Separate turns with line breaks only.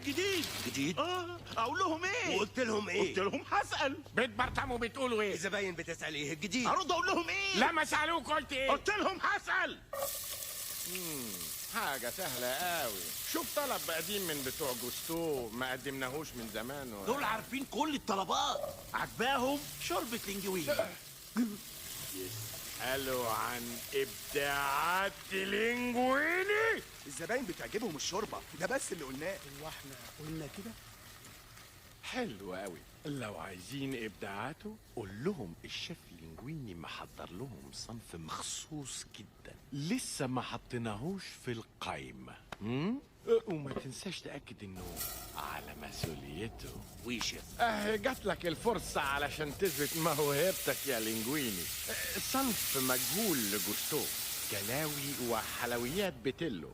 الجديد.
جديد؟
اقول لهم ايه؟
وقلت لهم ايه؟
قلت لهم هسأل.
بيت برطمو بتقولوا ايه؟
الزباين بتسأل ايه الجديد؟
ارد اقول لهم ايه؟
لما سألوك قلت ايه؟
قلت لهم هسأل.
حاجة سهلة قوي. شوف طلب قديم من بتوع جوستو ما قدمناهوش من زمان
دول عارفين كل الطلبات، عجباهم شوربة لينجويني.
قالوا عن ابداعات لينجويني.
الزباين بتعجبهم الشوربه، ده بس اللي قلناه.
هو احنا قلنا كده؟
حلو قوي. لو عايزين ابداعاته قول لهم الشيف لينجويني محضر لهم صنف مخصوص جدا لسه ما حطيناهوش في القايمه. وما تنساش تاكد انه على مسؤوليته.
ويشف.
جات لك الفرصه علشان تثبت موهبتك يا لينجويني. صنف مجهول لجوستو، كلاوي وحلويات بتلو.